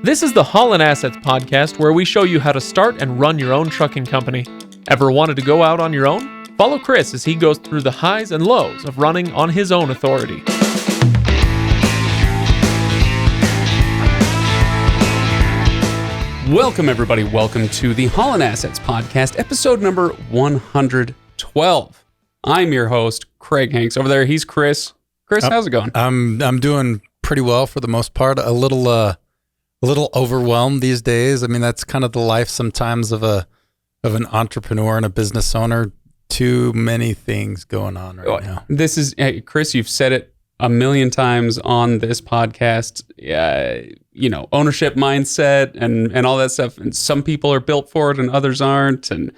This is the Haulin Assets podcast, where we show you how to start and run your own trucking company. Ever wanted to go out on your own? Follow Chris as he goes through the highs and lows of running on his own authority. Welcome, everybody. Welcome to the Haulin Assets podcast, episode number 112. I'm your host, Craig Hanks. Over there, he's Chris. Chris, how's it going? I'm doing pretty well for the most part. A little overwhelmed these days. I mean, that's kind of the life sometimes of an entrepreneur and a business owner. Too many things going on right now. This is Chris. You've said it a million times on this podcast. Ownership mindset and all that stuff. And some people are built for it, and others aren't. And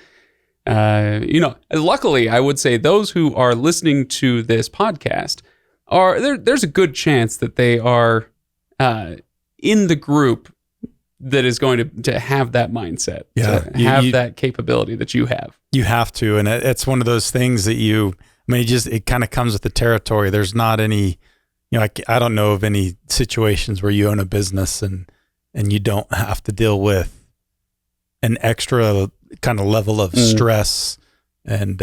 luckily, I would say those who are listening to this podcast are there. There's a good chance that they are in the group that is going to have that mindset, that capability that you have. You have to, and it's one of those things that it kind of comes with the territory. There's not any, I don't know of any situations where you own a business and you don't have to deal with an extra kind of level of stress and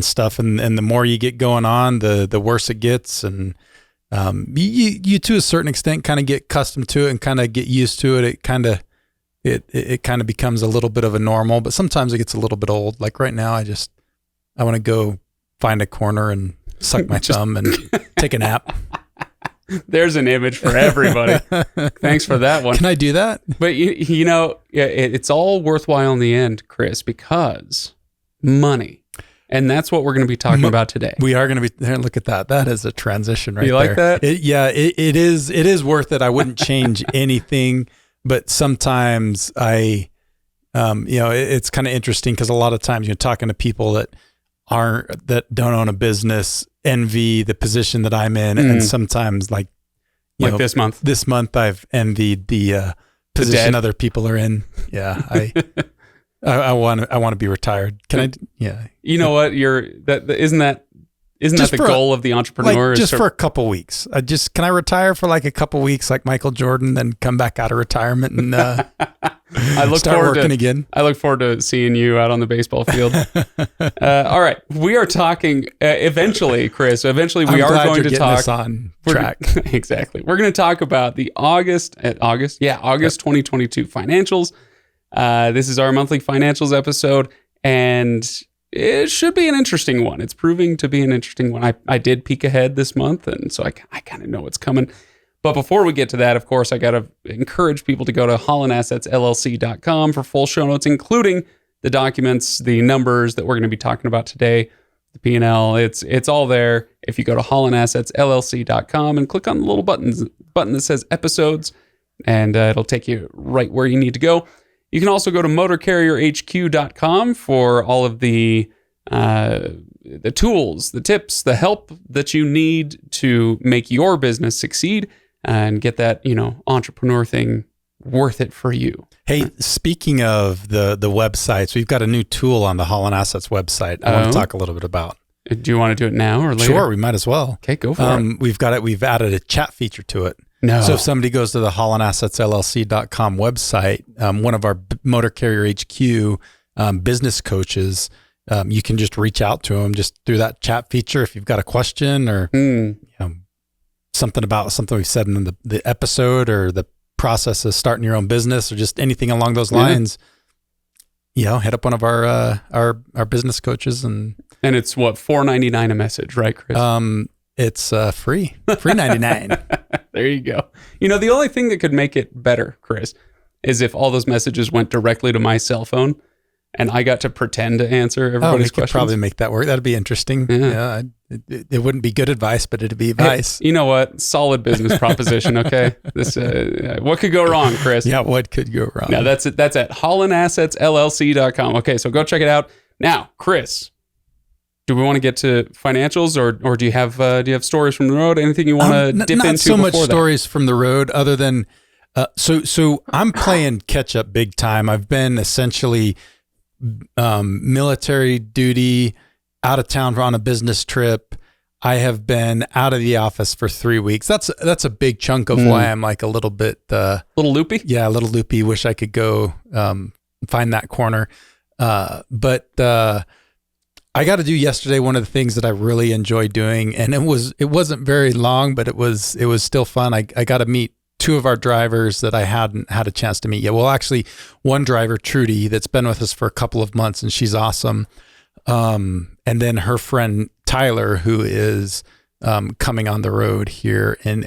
stuff. And the more you get going on, the worse it gets. And you to a certain extent kind of get accustomed to it and kind of get used to it. It kind of becomes a little bit of a normal, but sometimes it gets a little bit old. Like right now, I want to go find a corner and suck my thumb and take a nap. There's an image for everybody. Thanks for that one. Can I do that? But it's all worthwhile in the end, Chris, because money. And that's what we're going to be talking about today. We are going to be. Look at that. That is a transition right there. You like that? It is worth it. I wouldn't change anything, but sometimes it's kind of interesting because a lot of times you're talking to people that don't own a business, envy the position that I'm in, and sometimes this month I've envied the position other people are in. Yeah, I want to be retired. Can I? Yeah. You know what? Isn't that the goal of the entrepreneur? Just for a couple weeks. Can I retire for a couple weeks like Michael Jordan, then come back out of retirement and start working again? I look forward to seeing you out on the baseball field. All right. We are talking eventually, Chris. Eventually we are going to talk on track. Exactly. We're going to talk about the August 2022 financials. This is our monthly financials episode, and it should be an interesting one. It's proving to be an interesting one. I did peek ahead this month, and so I kind of know what's coming. But before we get to that, of course, I got to encourage people to go to haulinassetsllc.com for full show notes, including the documents, the numbers that we're going to be talking about today, the P&L. It's all there. If you go to haulinassetsllc.com and click on the little button that says episodes, and it'll take you right where you need to go. You can also go to motorcarrierhq.com for all of the tools, the tips, the help that you need to make your business succeed and get that, entrepreneur thing worth it for you. Hey, speaking of the websites, we've got a new tool on the Haulin Assets website I want to talk a little bit about. Do you want to do it now or later? Sure, we might as well. Okay, go for it. We've added a chat feature to it. No. So if somebody goes to the haulinassetsllc.com website, one of our Motor Carrier HQ business coaches, you can just reach out to them just through that chat feature if you've got a question or something about something we've said in the episode or the process of starting your own business or just anything along those lines. Hit up one of our business coaches and it's what, $4.99 a message, right, Chris? It's free $99. There you go. The only thing that could make it better, Chris, is if all those messages went directly to my cell phone and I got to pretend to answer everybody's questions. We could probably make that work. That'd be interesting. Yeah. It wouldn't be good advice, but it'd be advice. Hey, you know what? Solid business proposition, okay? This what could go wrong, Chris? Yeah, what could go wrong? Now, that's at haulinassetsllc.com. Okay, so go check it out. Now, Chris, do we want to get to financials, or do you have stories from the road? Anything you want to dip into? Not so much that? Stories from the road, other than so I'm playing catch up big time. I've been essentially military duty, out of town on a business trip. I have been out of the office for 3 weeks. That's a big chunk of why I'm like a little bit, little loopy. Yeah, a little loopy. Wish I could go find that corner. But I got to do yesterday one of the things that I really enjoyed doing, and it wasn't very long, but it was still fun. I got to meet 2 of our drivers that I hadn't had a chance to meet yet. Well, actually, one driver, Trudy, that's been with us for a couple of months, and she's awesome. And then her friend Tyler, who is coming on the road here in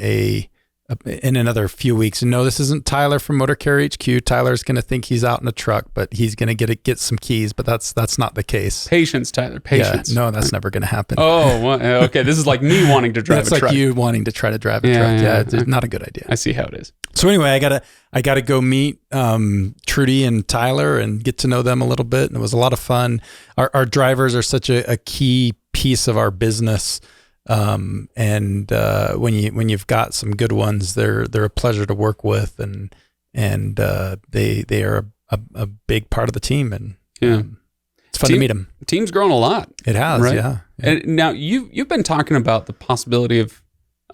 another few weeks. And no, this isn't Tyler from Motor Care HQ. Tyler's going to think he's out in a truck, but he's going to get some keys. But that's not the case. Patience, Tyler. Patience. Yeah, no, that's never going to happen. Oh, well, okay. This is like me wanting to drive a truck. It's like you wanting to try to drive a truck. Yeah, it's not a good idea. I see how it is. So anyway, I gotta go meet Trudy and Tyler and get to know them a little bit. And it was a lot of fun. Our drivers are such a key piece of our business. And when you've got some good ones, they're a pleasure to work with, and they are a big part of the team, and it's fun to meet them. The team's grown a lot. It has, right? Yeah. And now you've been talking about the possibility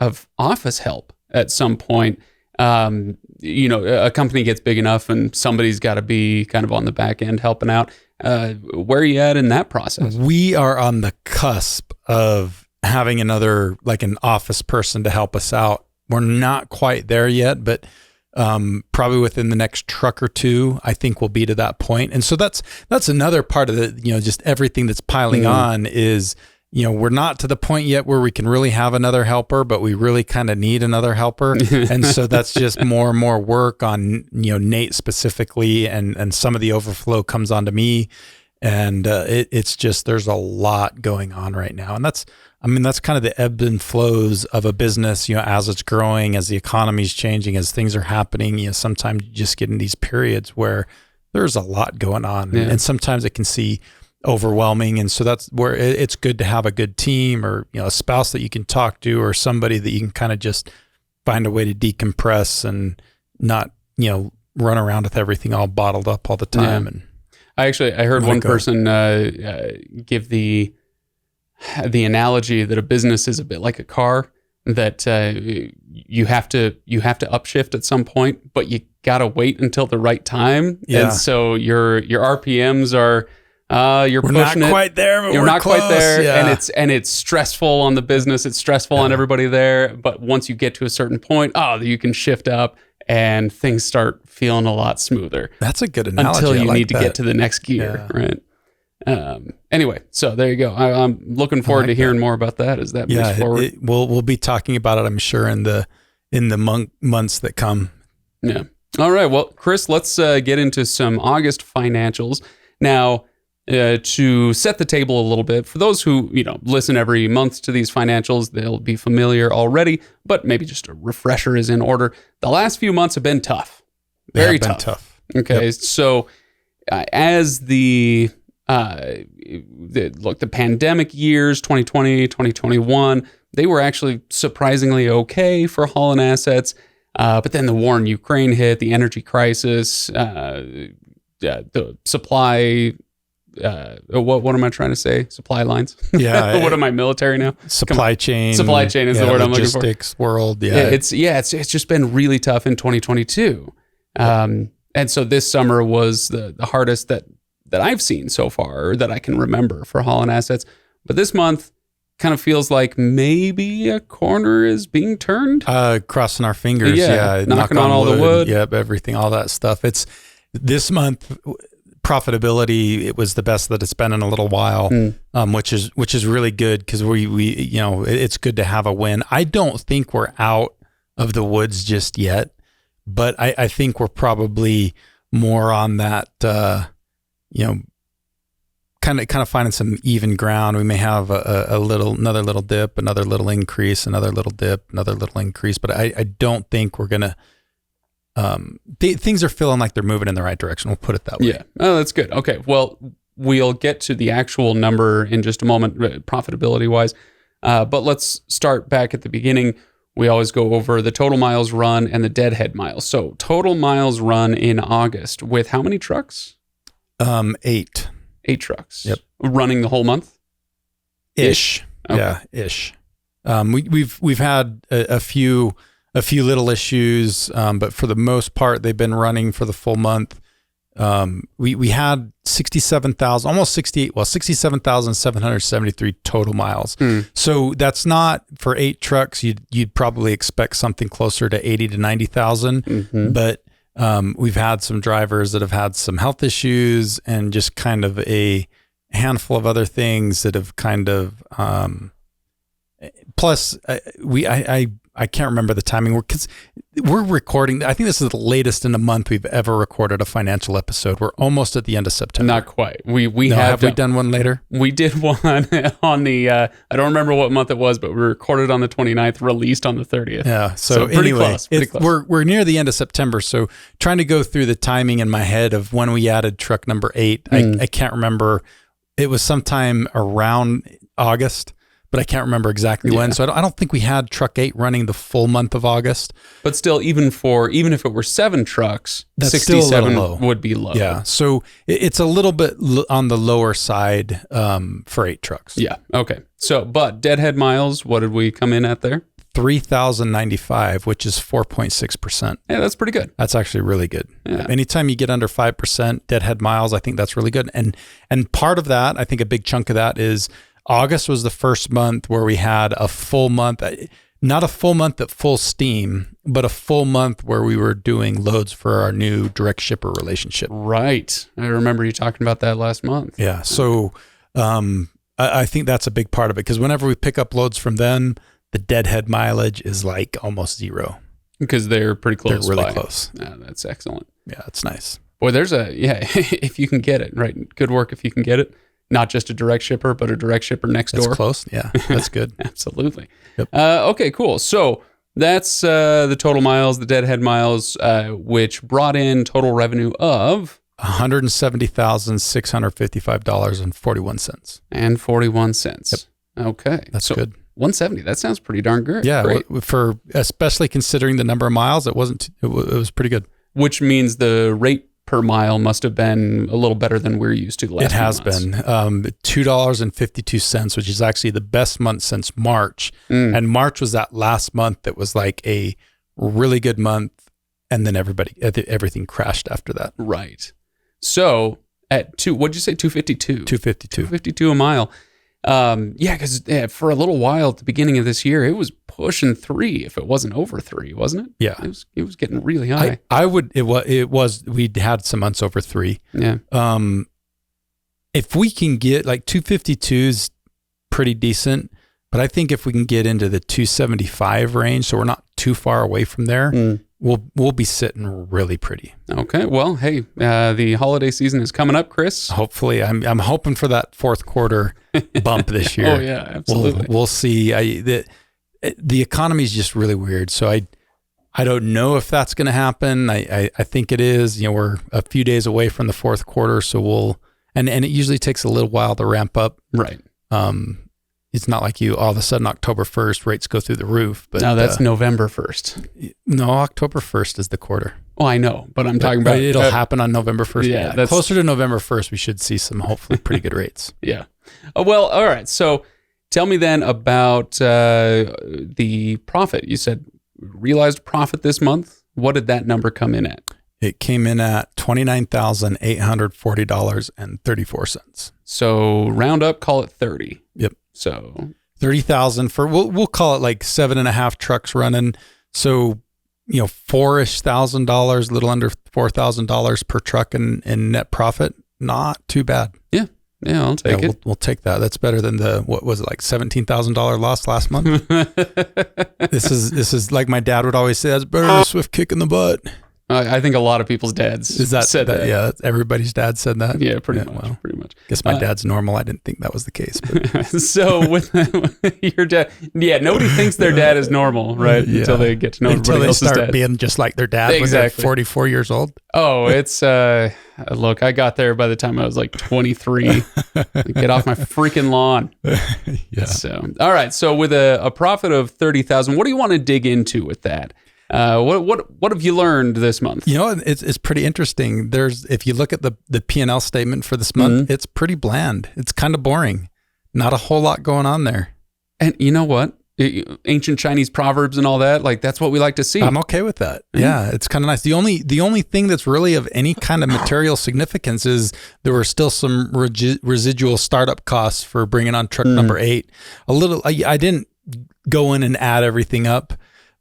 of office help at some point. A company gets big enough, and somebody's got to be kind of on the back end helping out. Where are you at in that process? We are on the cusp of having another, like an office person to help us out. We're not quite there yet, but probably within the next truck or 2, I think we'll be to that point. And so that's another part of the, just everything that's piling on is, we're not to the point yet where we can really have another helper, but we really kind of need another helper. And so that's just more and more work on, Nate specifically, and some of the overflow comes onto me. And it's just, there's a lot going on right now. And that's kind of the ebbs and flows of a business, as it's growing, as the economy's changing, as things are happening. Sometimes you just get in these periods where there's a lot going on, and sometimes it can see overwhelming. And so that's where it's good to have a good team, or, a spouse that you can talk to, or somebody that you can kind of just find a way to decompress and not, run around with everything all bottled up all the time. Yeah. And I heard one person give the analogy that a business is a bit like a car, that you have to upshift at some point, but you got to wait until the right time. Yeah. And so your RPMs are we're pushing not quite there, but you're not close. Quite there, yeah. and it's stressful on the business. It's stressful on everybody there. But once you get to a certain point, you can shift up, and things start feeling a lot smoother. That's a good analogy. Until you need to get to the next gear, right? Anyway, so there you go. I'm looking forward to hearing more about that as that moves forward. We'll be talking about it, I'm sure, in the months that come. Yeah. All right. Well, Chris, let's get into some August financials now. To set the table a little bit, for those who listen every month to these financials, they'll be familiar already, but maybe just a refresher is in order. The last few months have been tough, very tough. Okay, so as the pandemic years, 2020, 2021, they were actually surprisingly okay for Haulin assets, but then the war in Ukraine hit, the energy crisis, the supply. What am I trying to say? Supply lines. Yeah. What am I, military now? Supply chain. Supply chain is the word I'm looking for. Logistics world. Yeah. It's just been really tough in 2022. And so this summer was the hardest that I've seen so far, or that I can remember for Haulin assets. But this month kind of feels like maybe a corner is being turned. Crossing our fingers. Yeah. Knocking on all the wood. Yep. Everything, all that stuff. It's this month. Profitability, it was the best that it's been in a little while, which is really good, because we it's good to have a win. I don't think we're out of the woods just yet, but I think we're probably more on that kind of finding some even ground. We may have another little dip, another little increase, another little dip, another little increase, but I don't think we're gonna. Things are feeling like they're moving in the right direction. We'll put it that way. Yeah. Oh, that's good. Okay. Well, we'll get to the actual number in just a moment, profitability wise. But let's start back at the beginning. We always go over the total miles run and the Deadhead miles. So total miles run in August with how many trucks? 8. 8 trucks. Yep. Running the whole month? Ish. Okay. Yeah. Ish. We've had a few little issues, but for the most part, they've been running for the full month. We had 67,773 total miles. So that's not for 8 trucks. You'd probably expect something closer to 80 to 90,000. But we've had some drivers that have had some health issues and just kind of a handful of other things that have kind of plus I can't remember the timing because we're recording. I think this is the latest in a month we've ever recorded a financial episode. We're almost at the end of September. Not quite. We have we done one later? We did one on the, I don't remember what month it was, but we recorded on the 29th, released on the 30th. Yeah. So pretty anyway, close. Pretty close. We're near the end of September. So trying to go through the timing in my head of when we added truck number 8. I can't remember. It was sometime around August, but I can't remember exactly when. So I don't think we had truck 8 running the full month of August. But still, even if it were 7 trucks, that's 67 would be low. Yeah. So it's a little bit on the lower side for 8 trucks. Yeah. Okay. So, but Deadhead miles, what did we come in at there? 3,095, which is 4.6%. Yeah, that's pretty good. That's actually really good. Yeah. Anytime you get under 5% Deadhead miles, I think that's really good. And part of that, I think a big chunk of that is August was the first month where we had a full month, not a full month at full steam, but a full month where we were doing loads for our new direct shipper relationship. Right. I remember you talking about that last month. Yeah. So I think that's a big part of it because whenever we pick up loads from them, the Deadhead mileage is like almost zero. Because they're pretty close. They're really close. Yeah, that's excellent. Yeah, it's nice. Boy, if you can get it, right? Good work if you can get it. Not just a direct shipper, but a direct shipper next door. That's close. Yeah, that's good. Absolutely. Yep. Okay, cool. So that's the total miles, the Deadhead miles, which brought in total revenue of $170,655.41. And 41 cents. Yep. Okay. That's good. 170. That sounds pretty darn good. Yeah, great. For especially considering the number of miles, it was pretty good. Which means the rate per mile must have been a little better than we're used to the last It has few months. been $2.52, which is actually the best month since March. And March was that last month that was like a really good month, and then everything crashed after that. Right. So at what'd you say? 252. 252 a mile. Because for a little while at the beginning of this year, it was pushing 3 if it wasn't over 3, wasn't it? Yeah. It was getting really high. We had some months over 3. Yeah. If we can get like 252 is pretty decent, but I think if we can get into the 275 range, so we're not too far away from there, we'll be sitting really pretty. Okay. Well, hey, the holiday season is coming up, Chris. Hopefully, I'm hoping for that fourth quarter bump this year. Oh yeah, absolutely. We'll see. The economy is just really weird, so I don't know if that's going to happen. I think it is. We're a few days away from the fourth quarter, so and it usually takes a little while to ramp up. Right. It's not like all of a sudden October 1st rates go through the roof. But no, that's November 1st. No, October 1st is the quarter. Oh, I know, but I'm talking about it'll happen on November 1st. Yeah, that's closer to November 1st. We should see some hopefully pretty good rates. Yeah. Well, all right. So tell me then about the profit. You said realized profit this month. What did that number come in at? It came in at $29,840.34. So round up, call it 30. Yep. So 30,000 for we'll call it like 7.5 trucks running. So $4,000, a little under $4,000 per truck in net profit. Not too bad. Yeah, I'll take it. We'll take that. That's better than what was it, like $17,000 loss last month. This is like my dad would always say. That's better than a swift kick in the butt. I think a lot of people's dads said that. Yeah, everybody's dad said that. Yeah, pretty much. Well, pretty much. Guess my dad's normal. I didn't think that was the case. But. So with your dad, nobody thinks their dad is normal, right? Yeah. Until they get to know everybody else's dad. Until they start being just like their dad when they're 44 years old. Oh, it's look, I got there by the time I was like 23. Get off my freaking lawn. Yeah. So, all right. So with a profit of 30,000, what do you want to dig into with that? What have you learned this month? It's pretty interesting. If you look at the P&L statement for this month, it's pretty bland. It's kind of boring. Not a whole lot going on there. And you know what? ancient Chinese proverbs and all that. Like, that's what we like to see. I'm okay with that. Yeah, it's kind of nice. The only thing that's really of any kind of material significance is there were still some residual startup costs for bringing on truck number 8. I didn't go in and add everything up,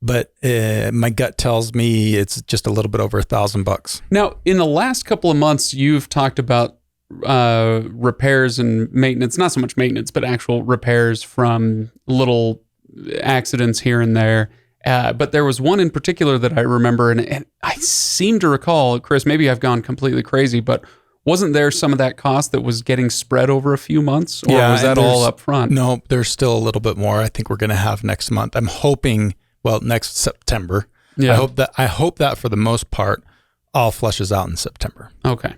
but my gut tells me it's just a little bit over $1,000. Now, in the last couple of months, you've talked about repairs and maintenance, not so much maintenance, but actual repairs from little accidents here and there. But there was one in particular that I remember, and I seem to recall, Chris, maybe I've gone completely crazy, but wasn't there some of that cost that was getting spread over a few months, or was that all up front? No, there's still a little bit more I think we're going to have next month. I'm hoping, next September. Yeah. I hope that for the most part all flushes out in September. Okay.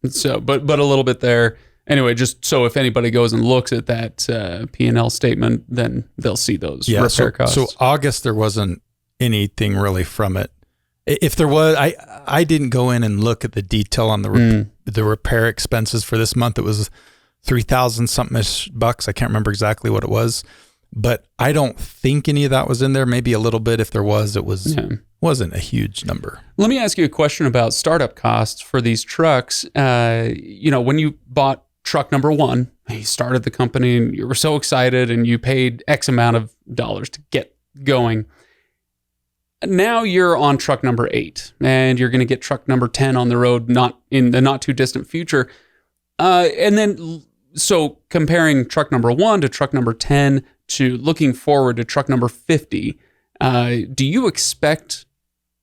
So, but a little bit there. Anyway, just so if anybody goes and looks at that P&L statement, then they'll see those repair costs. So August, there wasn't anything really from it. If there was, I didn't go in and look at the detail on the repair expenses for this month. It was $3,000 something bucks. I can't remember exactly what it was, but I don't think any of that was in there. Maybe a little bit. If there was, it was. Yeah. Wasn't a huge number. Let me ask you a question about startup costs for these trucks. When you bought truck number 1, you started the company and you were so excited and you paid X amount of dollars to get going. Now you're on truck number 8 and you're going to get truck number 10 on the road, not in the not too distant future. So comparing truck number 1 to truck number 10 to looking forward to truck number 50, do you expect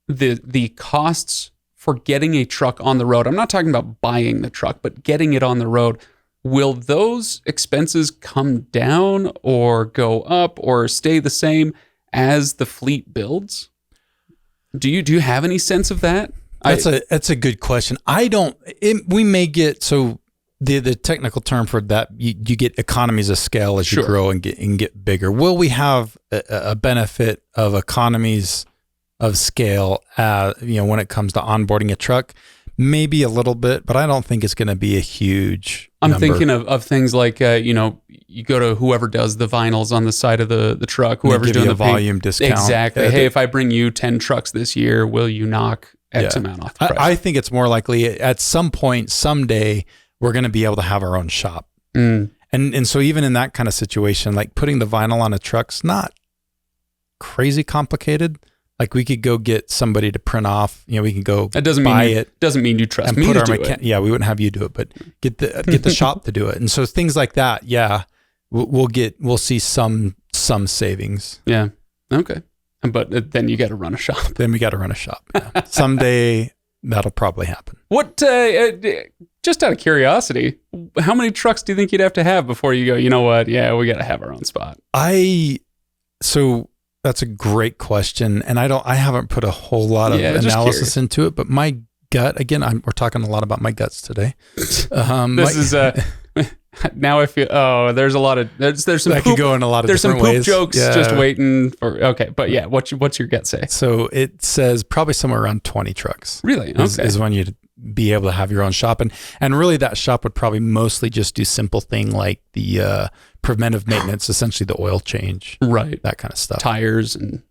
the costs for getting a truck on the road? I'm not talking about buying the truck, but getting it on the road. Will those expenses come down or go up or stay the same as the fleet builds? Do you have any sense of that? That's a good question. We may get, so the technical term for that, you get economies of scale as you grow and get bigger. Will we have a benefit of economies of scale when it comes to onboarding a truck? Maybe a little bit, but I don't think it's going to be a huge number. Thinking of things like, you go to whoever does the vinyls on the side of the truck, whoever's doing the volume discount. Exactly. Hey, if I bring you 10 trucks this year, will you knock X amount off the price? I think it's more likely at some point, someday, we're going to be able to have our own shop. And so even in that kind of situation, like putting the vinyl on a truck's not crazy complicated. Like we could go get somebody to print off, we can go buy it. Doesn't mean you trust me to do it. Yeah, we wouldn't have you do it, but get the shop to do it. And so things like that, we'll see some savings. Yeah. Okay. But then you got to run a shop. Then we got to run a shop. Yeah. Someday that'll probably happen. What, just out of curiosity, how many trucks do you think you'd have to have before you go, you know what? Yeah, we got to have our own spot. So that's a great question. And I haven't put a whole lot of analysis into it, but my gut, again, we're talking a lot about my guts today. Now I feel, there's a lot of, there's some that could go in a lot of different ways. There's some poop jokes just waiting for, okay. But yeah, what's your gut say? So it says probably somewhere around 20 trucks. Really? Okay. Is when you'd be able to have your own shop. And really that shop would probably mostly just do simple thing like the preventive maintenance, essentially the oil change. Right. That kind of stuff. Tires and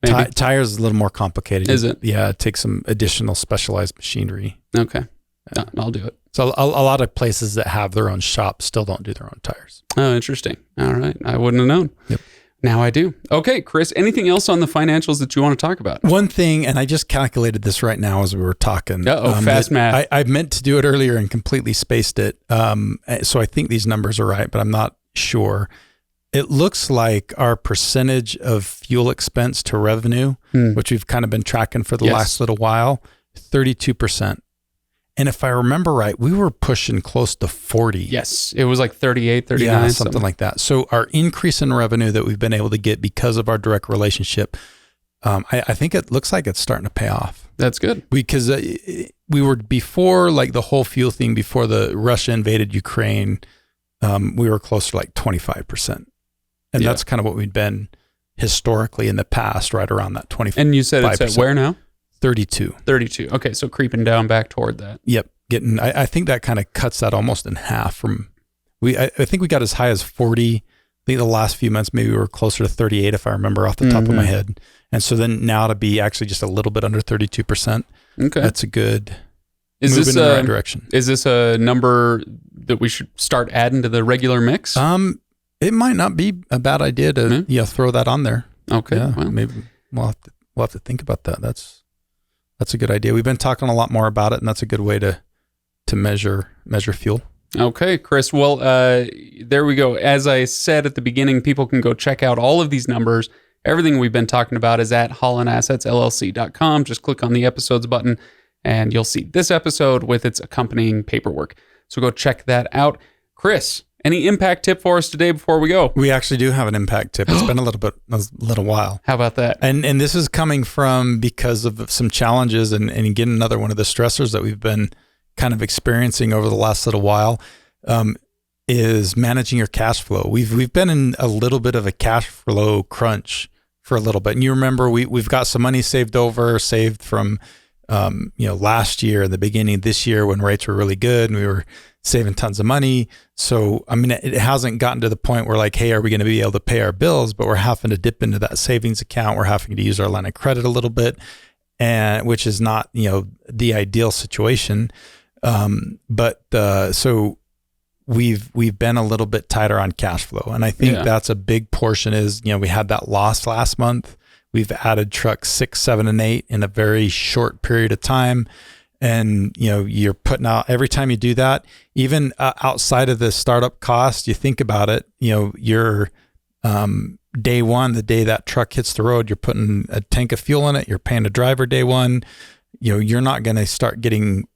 tires is a little more complicated. Is it? Yeah. It takes some additional specialized machinery. Okay. Yeah. I'll do it. So a lot of places that have their own shop still don't do their own tires. Oh, interesting. All right. I wouldn't have known. Yep. Now I do. Okay, Chris, anything else on the financials that you want to talk about? One thing, and I just calculated this right now as we were talking. Fast math. I meant to do it earlier and completely spaced it. So I think these numbers are right, but I'm not sure. It looks like our percentage of fuel expense to revenue, which we've kind of been tracking for the last little while, 32%. And if I remember right, we were pushing close to 40. Yes, it was like 38, 39. Yeah, something like that. So our increase in revenue that we've been able to get because of our direct relationship, I think it looks like it's starting to pay off. That's good. Because we were before, like the whole fuel thing, before the Russia invaded Ukraine, we were close to like 25%. And that's kind of what we'd been historically in the past, right around that 25%. And you said it's at where now? 32. Okay, so creeping down back toward that. Yep. I think that kind of cuts that almost in half from, I think we got as high as 40 think the last few months, maybe we were closer to 38, if I remember off the top of my head. And so then now to be actually just a little bit under 32%, that's a good move in the right direction. Is this a number that we should start adding to the regular mix? It might not be a bad idea to throw that on there. Okay. Yeah, well. maybe we'll have to think about that. That's a good idea. We've been talking a lot more about it, and that's a good way to measure fuel. Okay, Chris. Well, there we go. As I said at the beginning, people can go check out all of these numbers. Everything we've been talking about is at HaulinAssetsLLC.com. Just click on the episodes button and you'll see this episode with its accompanying paperwork. So go check that out. Chris, any impact tip for us today before we go? We actually do have an impact tip. It's been a little while. How about that? And this is coming from because of some challenges and again, another one of the stressors that we've been kind of experiencing over the last little while. Is managing your cash flow. We've been in a little bit of a cash flow crunch for a little bit. And you remember we've got some money saved from last year, the beginning of this year when rates were really good and we were saving tons of money. So I mean, it hasn't gotten to the point where like, hey, are we going to be able to pay our bills? But we're having to dip into that savings account. We're having to use our line of credit a little bit, and which is not the ideal situation. So we've been a little bit tighter on cash flow. And I think that's a big portion is, we had that loss last month. We've added trucks 6, 7, and 8 in a very short period of time. And, you're putting out, every time you do that, even outside of the startup cost, you think about it, your day one, the day that truck hits the road, you're putting a tank of fuel in it, you're paying a driver day one, you're not going to start getting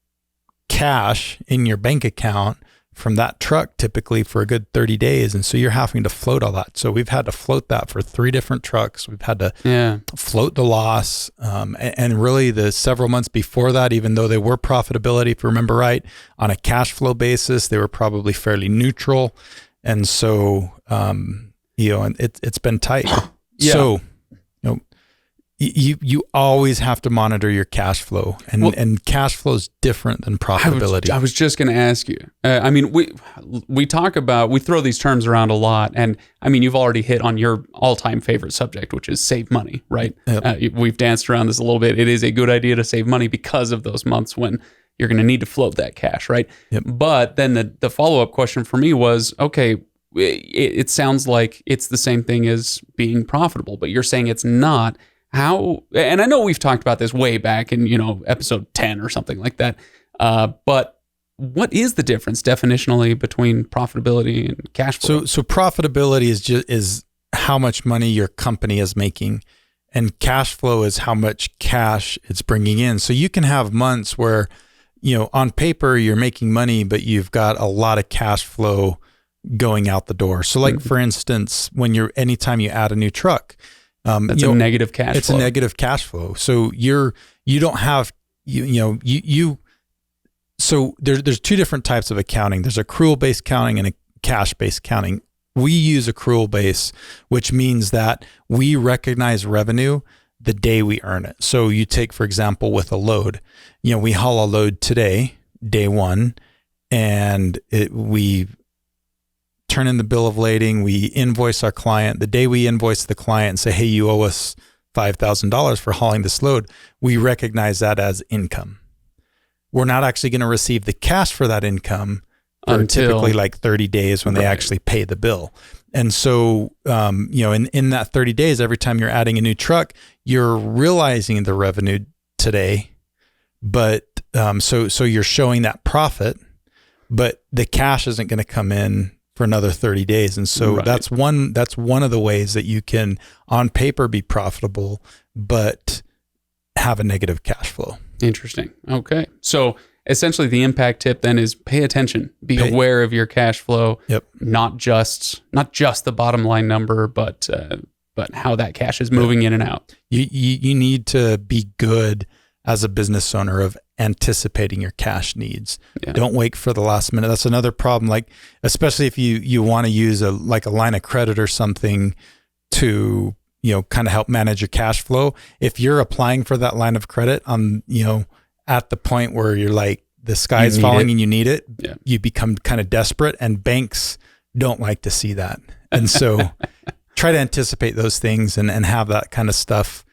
cash in your bank account from that truck typically for a good 30 days. And so you're having to float all that. So we've had to float that for 3 different trucks. We've had to float the loss. And really the several months before that, even though they were profitability, if you remember right, on a cash flow basis, they were probably fairly neutral. And so, and it's been tight. So, you always have to monitor your cash flow, and cash flow is different than profitability. I was just going to ask you. We throw these terms around a lot, and I mean, you've already hit on your all-time favorite subject, which is save money, right? Yep. We've danced around this a little bit. It is a good idea to save money because of those months when you're going to need to float that cash, right? Yep. But then the follow-up question for me was, okay, it sounds like it's the same thing as being profitable, but you're saying it's not. How, and I know we've talked about this way back in, episode 10 or something like that. But what is the difference definitionally between profitability and cash flow? So profitability is how much money your company is making, and cash flow is how much cash it's bringing in. So you can have months where, on paper you're making money, but you've got a lot of cash flow going out the door. So like for instance, anytime you add a new truck, that's a negative cash flow. It's a negative cash flow. So you don't have, so there's 2 different types of accounting. There's accrual-based accounting and a cash-based accounting. We use accrual-based, which means that we recognize revenue the day we earn it. So you take, for example, with a load, we haul a load today, day one, and we turn in the bill of lading, we invoice our client. The day we invoice the client and say, hey, you owe us $5,000 for hauling this load, we recognize that as income. We're not actually going to receive the cash for that income for typically like 30 days when they actually pay the bill. And so, in that 30 days, every time you're adding a new truck, you're realizing the revenue today, but so you're showing that profit, but the cash isn't going to come in for another 30 days. And so that's one of the ways that you can on paper be profitable, but have a negative cash flow. Interesting. Okay. So essentially the impact tip then is pay attention, be aware of your cash flow, not just the bottom line number, but how that cash is moving in and out. You need to be good as a business owner of anticipating your cash needs. Don't wait for the last minute. That's another problem. Like, especially if you want to use a line of credit or something to, kind of help manage your cash flow. If you're applying for that line of credit on, at the point where you're like, the sky's falling and you need it, you become kind of desperate, and banks don't like to see that. And so try to anticipate those things and have that kind of stuff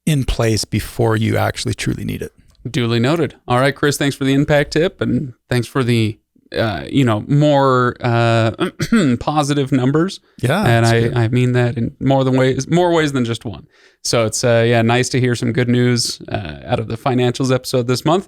in place before you actually truly need it. Duly noted. All right, Chris, thanks for the impact tip, and thanks for the more positive numbers. Yeah. And I mean that in more ways than just one. So it's nice to hear some good news out of the financials episode this month.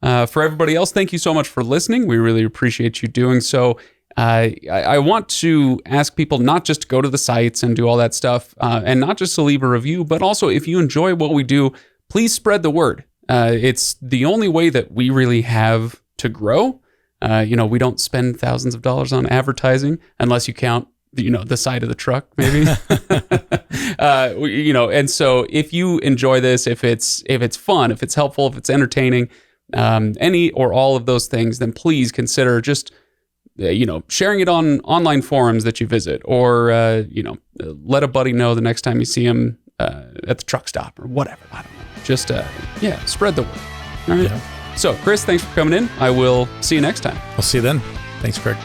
For everybody else, thank you so much for listening. We really appreciate you doing so. I want to ask people not just to go to the sites and do all that stuff, and not just to leave a review, but also if you enjoy what we do, please spread the word. It's the only way that we really have to grow. We don't spend thousands of dollars on advertising unless you count, the side of the truck, maybe. And so if you enjoy this, if it's fun, if it's helpful, if it's entertaining, any or all of those things, then please consider just sharing it on online forums that you visit, or let a buddy know the next time you see him at the truck stop or whatever. I don't know. Just spread the word. All right. Yeah. So, Chris, thanks for coming in. I will see you next time. I'll see you then. Thanks, Craig.